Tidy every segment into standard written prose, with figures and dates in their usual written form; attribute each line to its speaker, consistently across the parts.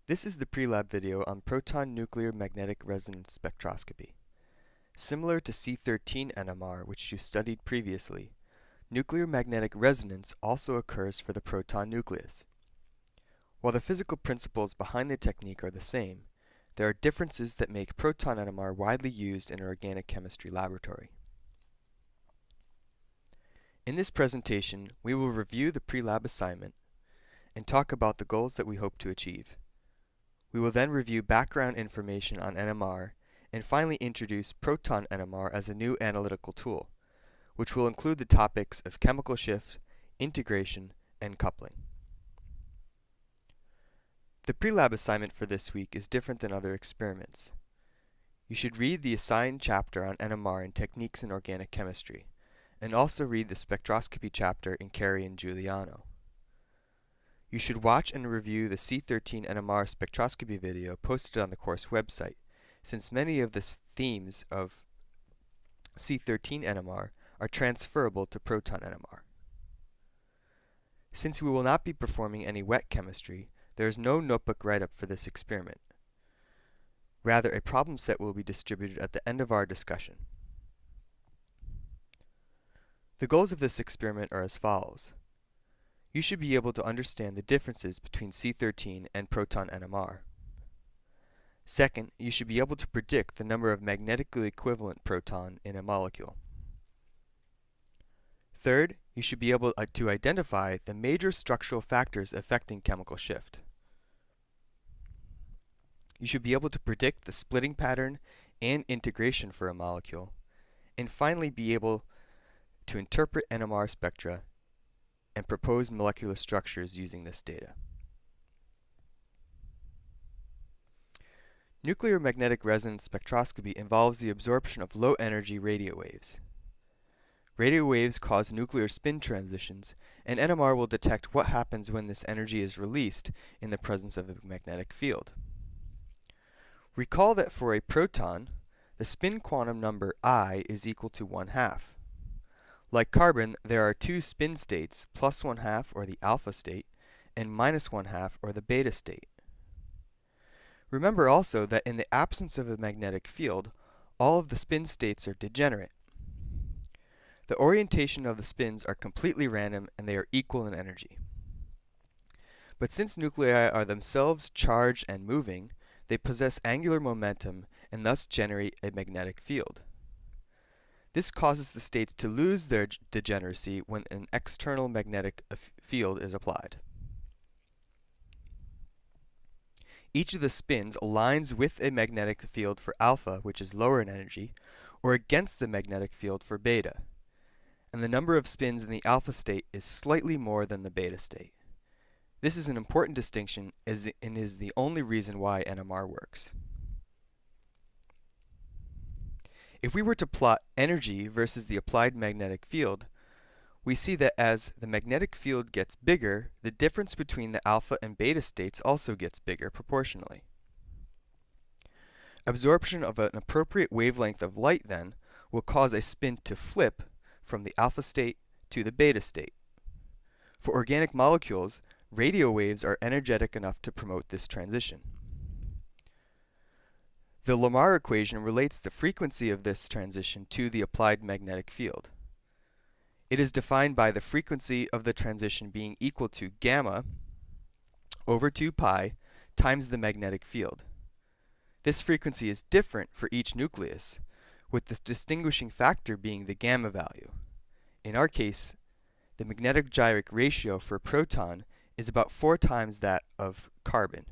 Speaker 1: This is the pre-lab video on proton nuclear magnetic resonance spectroscopy. Similar to C13 NMR, which you studied previously, nuclear magnetic resonance also occurs for the proton nucleus. While the physical principles behind the technique are the same, there are differences that make proton NMR widely used in an organic chemistry laboratory. In this presentation, we will review the pre-lab assignment and talk about the goals that we hope to achieve. We will then review background information on NMR and finally introduce proton NMR as a new analytical tool, which will include the topics of chemical shift, integration, and coupling. The pre-lab assignment for this week is different than other experiments. You should read the assigned chapter on NMR and techniques in organic chemistry, and also read the spectroscopy chapter in Carey and Giuliano. You should watch and review the C13 NMR spectroscopy video posted on the course website, since many of the themes of C13 NMR are transferable to proton NMR. Since we will not be performing any wet chemistry, there is no notebook write-up for this experiment. Rather, a problem set will be distributed at the end of our discussion. The goals of this experiment are as follows. You should be able to understand the differences between C13 and proton NMR. Second, you should be able to predict the number of magnetically equivalent proton in a molecule. Third, you should be able to identify the major structural factors affecting chemical shift. You should be able to predict the splitting pattern and integration for a molecule, and finally be able to interpret NMR spectra and propose molecular structures using this data. Nuclear magnetic resonance spectroscopy involves the absorption of low-energy radio waves. Radio waves cause nuclear spin transitions, and NMR will detect what happens when this energy is released in the presence of a magnetic field. Recall that for a proton, the spin quantum number I is equal to 1/2. Like carbon, there are two spin states, plus 1/2 or the alpha state, and minus 1/2 or the beta state. Remember also that in the absence of a magnetic field, all of the spin states are degenerate. The orientation of the spins are completely random and they are equal in energy. But since nuclei are themselves charged and moving, they possess angular momentum and thus generate a magnetic field. This causes the states to lose their degeneracy when an external magnetic field is applied. Each of the spins aligns with a magnetic field for alpha, which is lower in energy, or against the magnetic field for beta, and the number of spins in the alpha state is slightly more than the beta state. This is an important distinction and is the only reason why NMR works. If we were to plot energy versus the applied magnetic field, we see that as the magnetic field gets bigger, the difference between the alpha and beta states also gets bigger proportionally. Absorption of an appropriate wavelength of light, then, will cause a spin to flip from the alpha state to the beta state. For organic molecules, radio waves are energetic enough to promote this transition. The Lamarr equation relates the frequency of this transition to the applied magnetic field. It is defined by the frequency of the transition being equal to gamma over 2 pi times the magnetic field. This frequency is different for each nucleus, with the distinguishing factor being the gamma value. In our case, the magnetic gyric ratio for a proton is about 4 times that of carbon.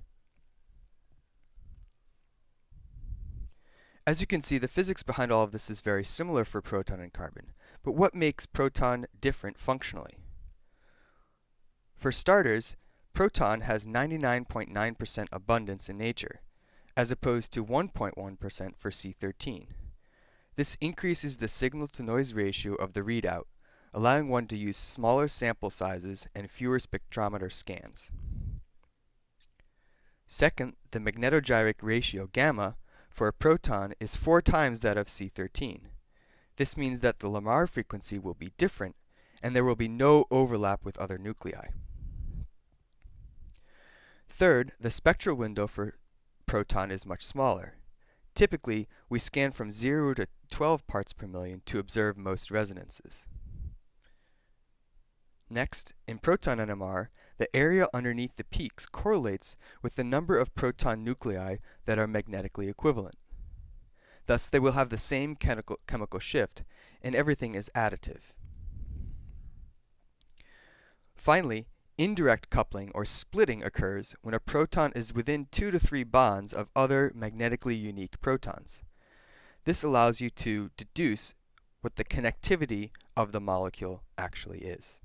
Speaker 1: As you can see, the physics behind all of this is very similar for proton and carbon, but what makes proton different functionally? For starters, proton has 99.9% abundance in nature, as opposed to 1.1% for C13. This increases the signal-to-noise ratio of the readout, allowing one to use smaller sample sizes and fewer spectrometer scans. Second, the magnetogyric ratio gamma for a proton is 4 times that of C13. This means that the Lamarr frequency will be different and there will be no overlap with other nuclei. Third, the spectral window for proton is much smaller. Typically, we scan from 0 to 12 parts per million to observe most resonances. Next, in proton NMR, the area underneath the peaks correlates with the number of proton nuclei that are magnetically equivalent. Thus, they will have the same chemical shift, and everything is additive. Finally, indirect coupling or splitting occurs when a proton is within 2 to 3 bonds of other magnetically unique protons. This allows you to deduce what the connectivity of the molecule actually is.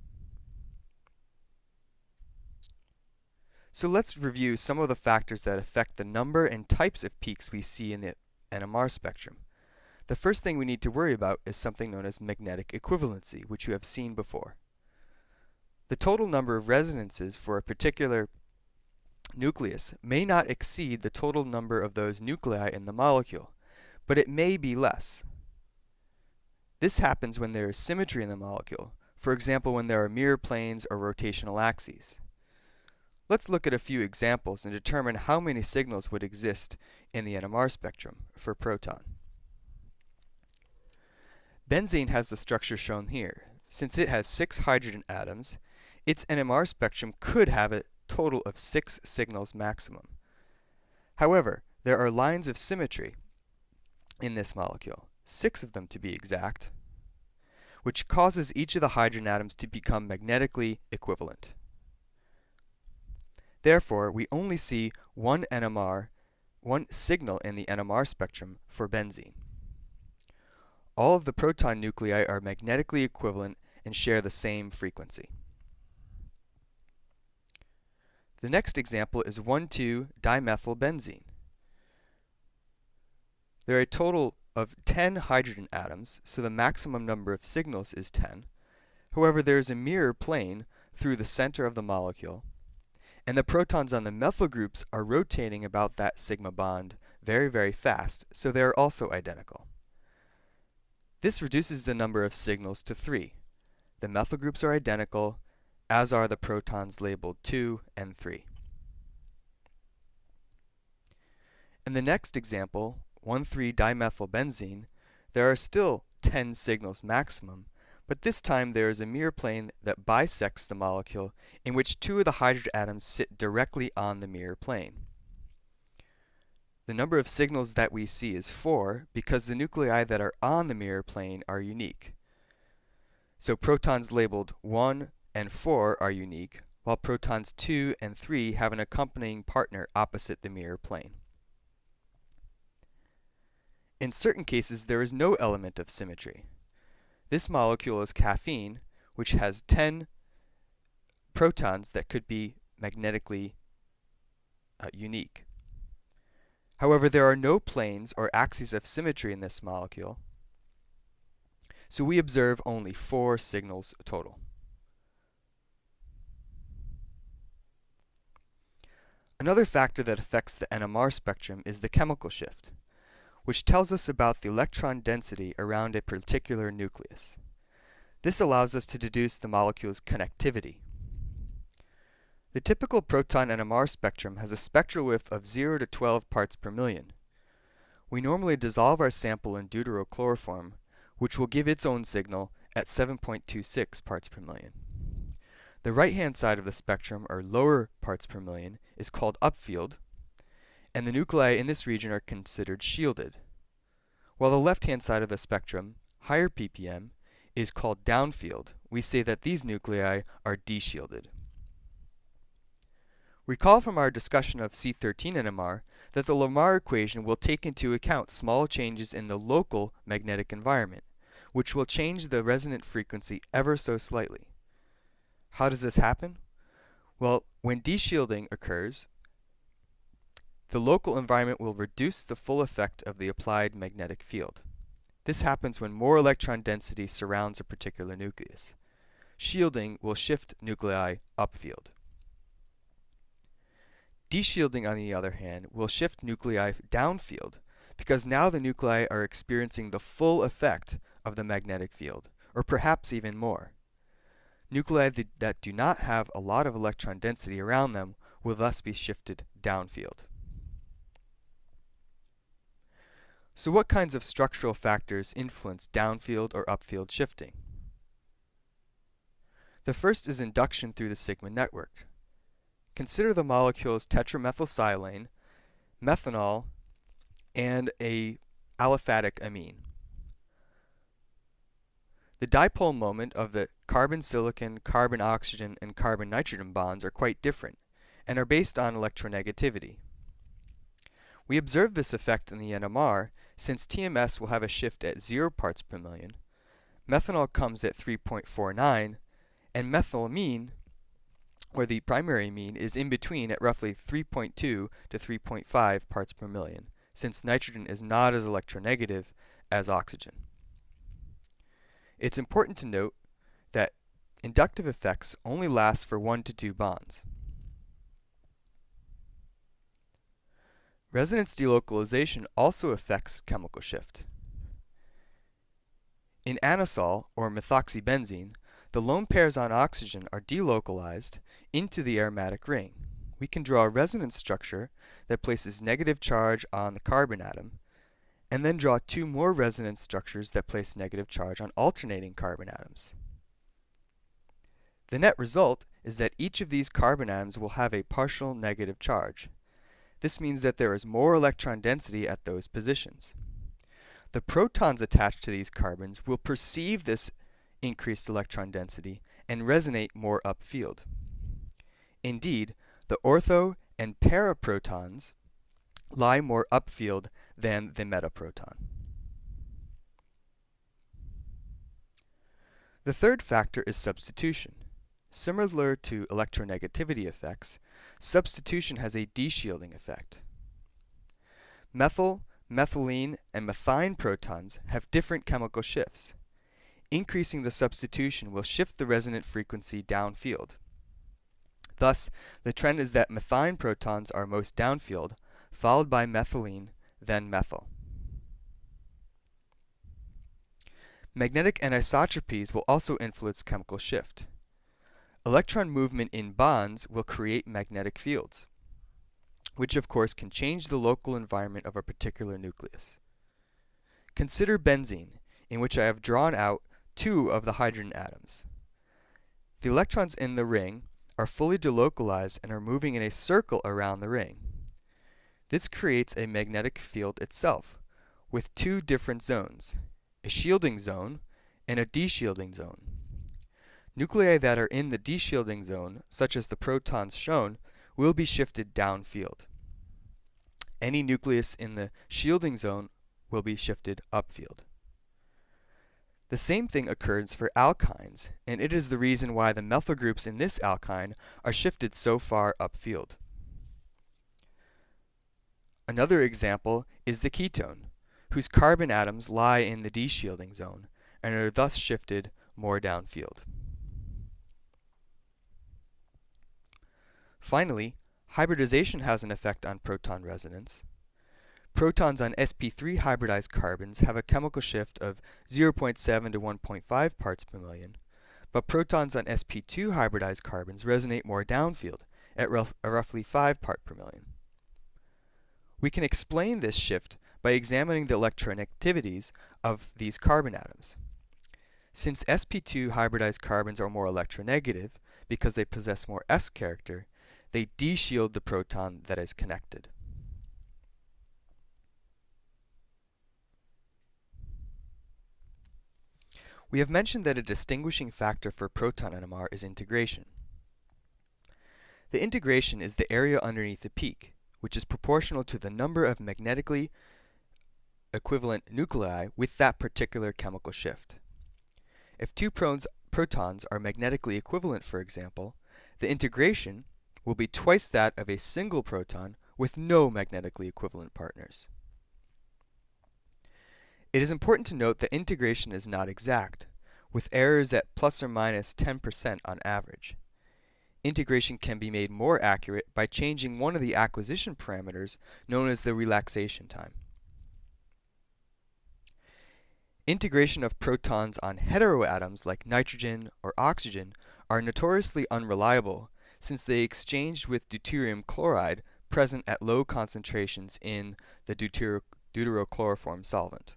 Speaker 1: So let's review some of the factors that affect the number and types of peaks we see in the NMR spectrum. The first thing we need to worry about is something known as magnetic equivalency, which you have seen before. The total number of resonances for a particular nucleus may not exceed the total number of those nuclei in the molecule, but it may be less. This happens when there is symmetry in the molecule, for example when there are mirror planes or rotational axes. Let's look at a few examples and determine how many signals would exist in the NMR spectrum for proton. Benzene has the structure shown here. Since it has 6 hydrogen atoms, its NMR spectrum could have a total of 6 signals maximum. However, there are lines of symmetry in this molecule, 6 of them to be exact, which causes each of the hydrogen atoms to become magnetically equivalent. Therefore, we only see one signal in the NMR spectrum for benzene. All of the proton nuclei are magnetically equivalent and share the same frequency. The next example is 1,2-dimethylbenzene. There are a total of 10 hydrogen atoms, so the maximum number of signals is 10. However, there is a mirror plane through the center of the molecule, and the protons on the methyl groups are rotating about that sigma bond very, very fast, so they are also identical. This reduces the number of signals to 3. The methyl groups are identical, as are the protons labeled 2 and 3. In the next example, 1,3-dimethylbenzene, there are still 10 signals maximum, but this time there is a mirror plane that bisects the molecule in which 2 of the hydrogen atoms sit directly on the mirror plane. The number of signals that we see is 4 because the nuclei that are on the mirror plane are unique. So protons labeled 1 and 4 are unique, while protons 2 and 3 have an accompanying partner opposite the mirror plane. In certain cases, there is no element of symmetry. This molecule is caffeine, which has 10 protons that could be magnetically unique. However, there are no planes or axes of symmetry in this molecule, so we observe only 4 signals total. Another factor that affects the NMR spectrum is the chemical shift, which tells us about the electron density around a particular nucleus. This allows us to deduce the molecule's connectivity. The typical proton NMR spectrum has a spectral width of 0 to 12 parts per million. We normally dissolve our sample in deuterochloroform, which will give its own signal at 7.26 parts per million. The right-hand side of the spectrum, or lower parts per million, is called upfield, and the nuclei in this region are considered shielded. While the left-hand side of the spectrum, higher ppm, is called downfield, we say that these nuclei are deshielded. Recall from our discussion of C13 NMR that the Lamar equation will take into account small changes in the local magnetic environment, which will change the resonant frequency ever so slightly. How does this happen? Well, when deshielding occurs, the local environment will reduce the full effect of the applied magnetic field. This happens when more electron density surrounds a particular nucleus. Shielding will shift nuclei upfield. Deshielding, on the other hand, will shift nuclei downfield because now the nuclei are experiencing the full effect of the magnetic field, or perhaps even more. Nuclei that do not have a lot of electron density around them will thus be shifted downfield. So what kinds of structural factors influence downfield or upfield shifting? The first is induction through the sigma network. Consider the molecules tetramethylsilane, methanol, and a aliphatic amine. The dipole moment of the carbon-silicon, carbon-oxygen, and carbon-nitrogen bonds are quite different and are based on electronegativity. We observe this effect in the NMR since TMS will have a shift at 0 parts per million, methanol comes at 3.49, and methylamine, or the primary amine, is in between at roughly 3.2 to 3.5 parts per million, since nitrogen is not as electronegative as oxygen. It's important to note that inductive effects only last for 1 to 2 bonds. Resonance delocalization also affects chemical shift. In anisole, or methoxybenzene, the lone pairs on oxygen are delocalized into the aromatic ring. We can draw a resonance structure that places negative charge on the carbon atom, and then draw 2 more resonance structures that place negative charge on alternating carbon atoms. The net result is that each of these carbon atoms will have a partial negative charge. This means that there is more electron density at those positions. The protons attached to these carbons will perceive this increased electron density and resonate more upfield. Indeed, the ortho and paraprotons lie more upfield than the metaproton. The third factor is substitution. Similar to electronegativity effects, substitution has a deshielding effect. Methyl, methylene, and methine protons have different chemical shifts. Increasing the substitution will shift the resonant frequency downfield. Thus, the trend is that methine protons are most downfield, followed by methylene, then methyl. Magnetic anisotropies will also influence chemical shift. Electron movement in bonds will create magnetic fields, which of course can change the local environment of a particular nucleus. Consider benzene, in which I have drawn out 2 of the hydrogen atoms. The electrons in the ring are fully delocalized and are moving in a circle around the ring. This creates a magnetic field itself, with 2 different zones, a shielding zone and a deshielding zone. Nuclei that are in the deshielding zone, such as the protons shown, will be shifted downfield. Any nucleus in the shielding zone will be shifted upfield. The same thing occurs for alkynes, and it is the reason why the methyl groups in this alkyne are shifted so far upfield. Another example is the ketone, whose carbon atoms lie in the deshielding zone and are thus shifted more downfield. Finally, hybridization has an effect on proton resonance. Protons on sp3 hybridized carbons have a chemical shift of 0.7 to 1.5 parts per million, but protons on sp2 hybridized carbons resonate more downfield at roughly 5 parts per million. We can explain this shift by examining the electronegativities of these carbon atoms. Since sp2 hybridized carbons are more electronegative because they possess more s character, they deshield the proton that is connected. We have mentioned that a distinguishing factor for proton NMR is integration. The integration is the area underneath the peak, which is proportional to the number of magnetically equivalent nuclei with that particular chemical shift. If 2 protons are magnetically equivalent, for example, the integration will be twice that of a single proton with no magnetically equivalent partners. It is important to note that integration is not exact, with errors at plus or minus 10% on average. Integration can be made more accurate by changing one of the acquisition parameters known as the relaxation time. Integration of protons on heteroatoms like nitrogen or oxygen are notoriously unreliable since they exchanged with deuterium chloride present at low concentrations in the deuterochloroform solvent.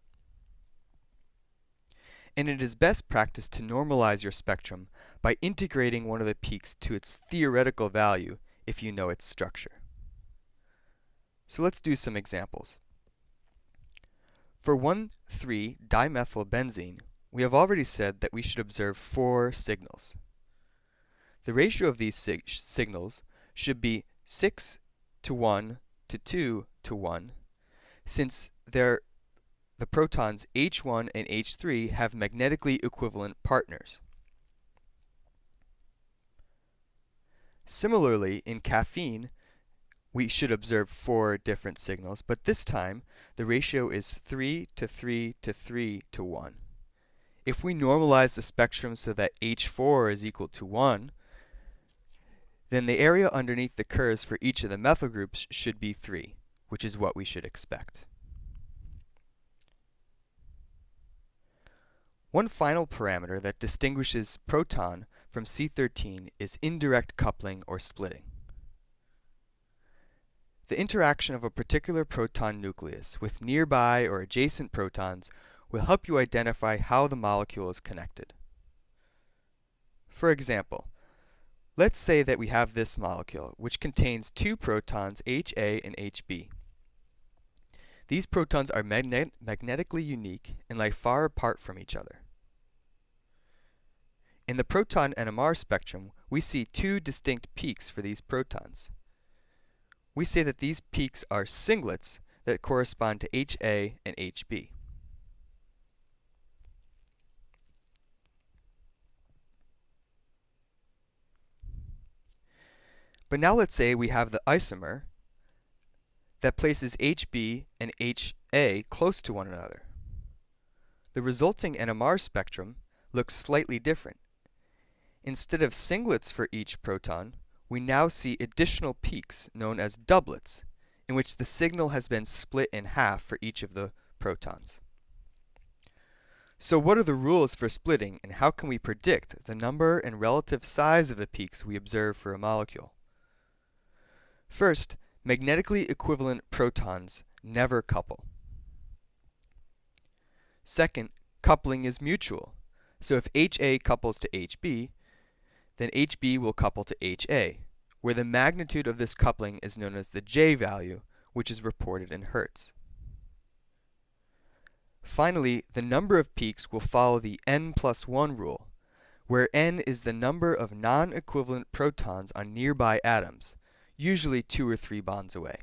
Speaker 1: And it is best practice to normalize your spectrum by integrating one of the peaks to its theoretical value if you know its structure. So let's do some examples. For 1,3-dimethylbenzene, we have already said that we should observe 4 signals. The ratio of these signals should be 6 to 1 to 2 to 1, since the protons H1 and H3 have magnetically equivalent partners. Similarly, in caffeine, we should observe 4 different signals, but this time the ratio is 3 to 3 to 3 to 1. If we normalize the spectrum so that H4 is equal to 1, then the area underneath the curves for each of the methyl groups should be 3, which is what we should expect. One final parameter that distinguishes proton from C13 is indirect coupling or splitting. The interaction of a particular proton nucleus with nearby or adjacent protons will help you identify how the molecule is connected. For example, let's say that we have this molecule, which contains 2 protons, HA and HB. These protons are magnetically unique and lie far apart from each other. In the proton NMR spectrum, we see 2 distinct peaks for these protons. We say that these peaks are singlets that correspond to HA and HB. But now let's say we have the isomer that places HB and HA close to one another. The resulting NMR spectrum looks slightly different. Instead of singlets for each proton, we now see additional peaks known as doublets, in which the signal has been split in half for each of the protons. So what are the rules for splitting, and how can we predict the number and relative size of the peaks we observe for a molecule? First, magnetically equivalent protons never couple. Second, coupling is mutual. So if HA couples to HB, then HB will couple to HA, where the magnitude of this coupling is known as the J value, which is reported in Hertz. Finally, the number of peaks will follow the n+1 rule, where n is the number of non-equivalent protons on nearby atoms, usually 2 or 3 bonds away.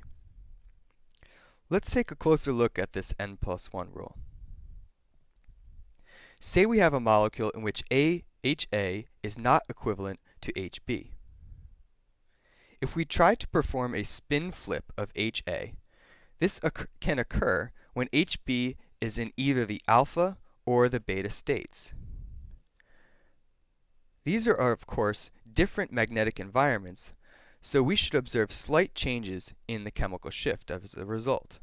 Speaker 1: Let's take a closer look at this n+1 rule. Say we have a molecule in which HA is not equivalent to HB. If we try to perform a spin flip of HA, this can occur when HB is in either the alpha or the beta states. These are, of course, different magnetic environments, so we should observe slight changes in the chemical shift as a result.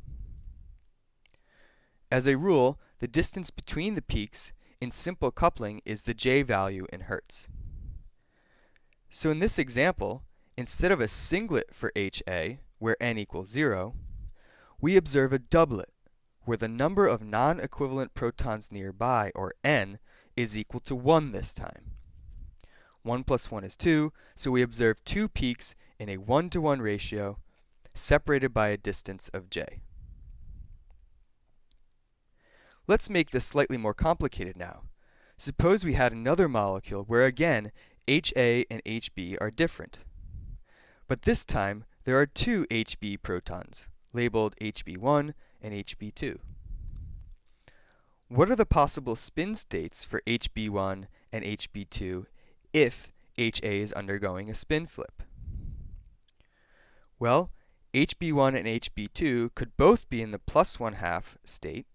Speaker 1: As a rule, the distance between the peaks in simple coupling is the J value in Hertz. So in this example, instead of a singlet for HA, where n equals 0, we observe a doublet, where the number of non-equivalent protons nearby, or n, is equal to 1 this time. 1 plus 1 is 2, so we observe 2 peaks in a 1-to-1 ratio, separated by a distance of J. Let's make this slightly more complicated now. Suppose we had another molecule where again HA and HB are different. But this time there are 2 HB protons, labeled HB1 and HB2. What are the possible spin states for HB1 and HB2 if HA is undergoing a spin flip? Well, HB1 and HB2 could both be in the +1/2 state.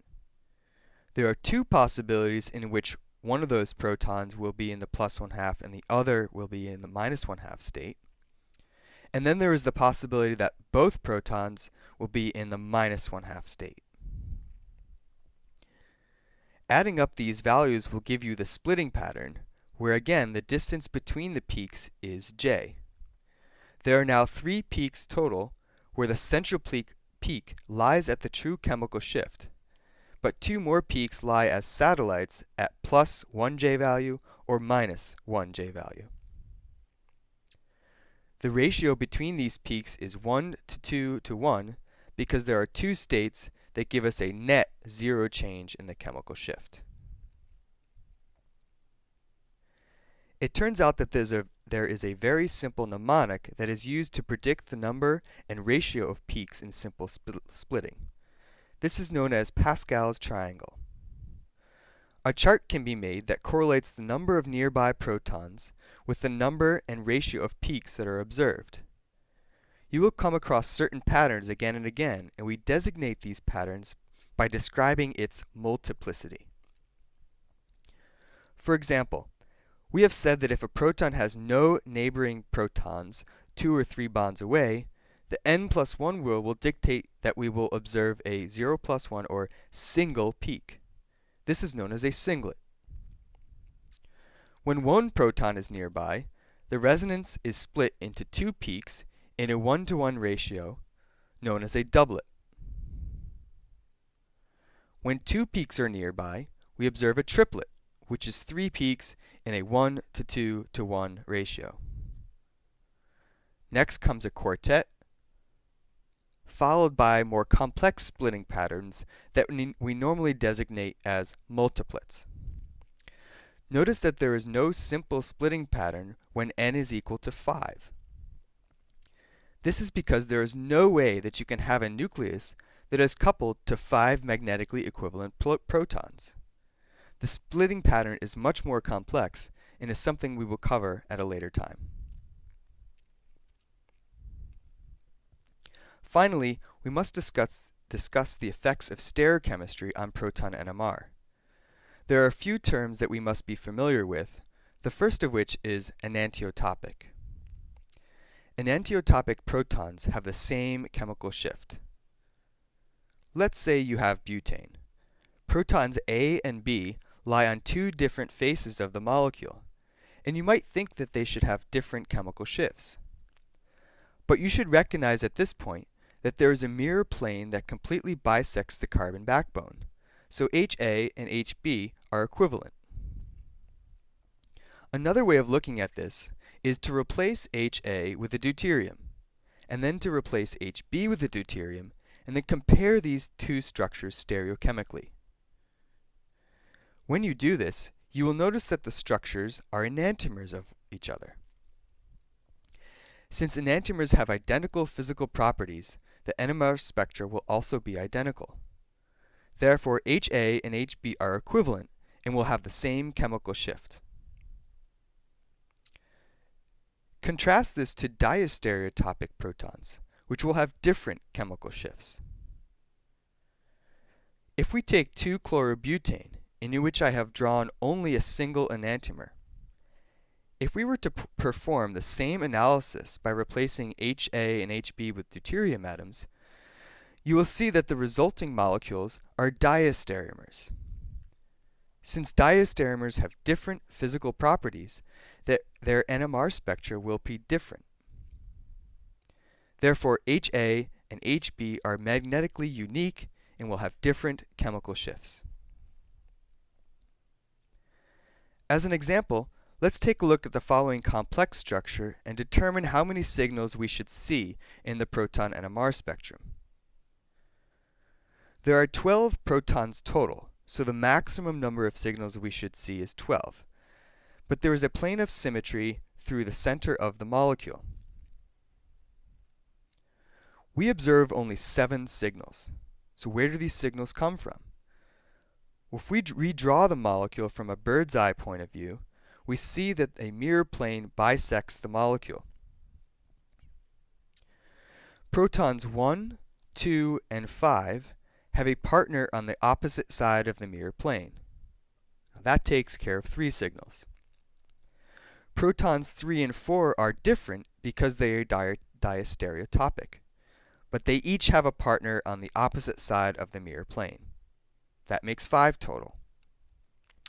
Speaker 1: There are 2 possibilities in which one of those protons will be in the +1/2 and the other will be in the -1/2 state. And then there is the possibility that both protons will be in the -1/2 state. Adding up these values will give you the splitting pattern, where again the distance between the peaks is J. There are now 3 peaks total, where the central peak lies at the true chemical shift, but 2 more peaks lie as satellites at plus 1 J value or minus 1 J value. The ratio between these peaks is 1 to 2 to 1 because there are 2 states that give us a net 0 change in the chemical shift. It turns out that there is a very simple mnemonic that is used to predict the number and ratio of peaks in simple splitting. This is known as Pascal's triangle. A chart can be made that correlates the number of nearby protons with the number and ratio of peaks that are observed. You will come across certain patterns again and again, and we designate these patterns by describing its multiplicity. For example, we have said that if a proton has no neighboring protons 2 or 3 bonds away, the n+1 rule will dictate that we will observe a 0+1 or single peak. This is known as a singlet. When one proton is nearby, the resonance is split into 2 peaks in a 1-to-1 ratio, known as a doublet. When 2 peaks are nearby, we observe a triplet, which is 3 peaks in a 1-to-2-to-1 ratio. Next comes a quartet, followed by more complex splitting patterns that we normally designate as multiplets. Notice that there is no simple splitting pattern when n is equal to 5. This is because there is no way that you can have a nucleus that is coupled to 5 magnetically equivalent protons. The splitting pattern is much more complex and is something we will cover at a later time. Finally, we must discuss the effects of stereochemistry on proton NMR. There are a few terms that we must be familiar with, the first of which is enantiotopic. Enantiotopic protons have the same chemical shift. Let's say you have butane. Protons A and B lie on 2 different faces of the molecule, and you might think that they should have different chemical shifts. But you should recognize at this point that there is a mirror plane that completely bisects the carbon backbone, so HA and HB are equivalent. Another way of looking at this is to replace HA with a deuterium, and then to replace HB with a deuterium, and then compare these 2 structures stereochemically. When you do this, you will notice that the structures are enantiomers of each other. Since enantiomers have identical physical properties, the NMR spectra will also be identical. Therefore, HA and HB are equivalent and will have the same chemical shift. Contrast this to diastereotopic protons, which will have different chemical shifts. If we take 2-chlorobutane, in which I have drawn only a single enantiomer, if we were to perform the same analysis by replacing HA and HB with deuterium atoms, you will see that the resulting molecules are diastereomers. Since diastereomers have different physical properties, their NMR spectra will be different. Therefore, HA and HB are magnetically unique and will have different chemical shifts. As an example, let's take a look at the following complex structure and determine how many signals we should see in the proton NMR spectrum. There are 12 protons total, so the maximum number of signals we should see is 12. But there is a plane of symmetry through the center of the molecule. We observe only 7 signals. So where do these signals come from? If we redraw the molecule from a bird's eye point of view, we see that a mirror plane bisects the molecule. Protons 1, 2, and 5 have a partner on the opposite side of the mirror plane. Now that takes care of 3 signals. Protons 3 and 4 are different because they are diastereotopic, but they each have a partner on the opposite side of the mirror plane. That makes 5 total.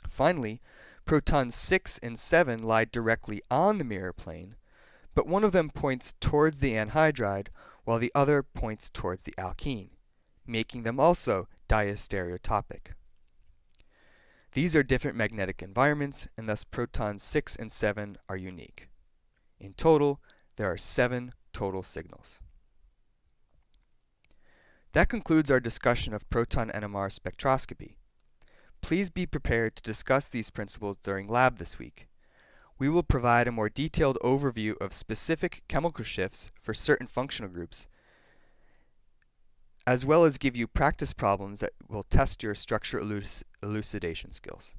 Speaker 1: Finally, protons 6 and 7 lie directly on the mirror plane, but one of them points towards the anhydride while the other points towards the alkene, making them also diastereotopic. These are different magnetic environments, and thus protons 6 and 7 are unique. In total, there are 7 total signals. That concludes our discussion of proton NMR spectroscopy. Please be prepared to discuss these principles during lab this week. We will provide a more detailed overview of specific chemical shifts for certain functional groups, as well as give you practice problems that will test your structure elucidation skills.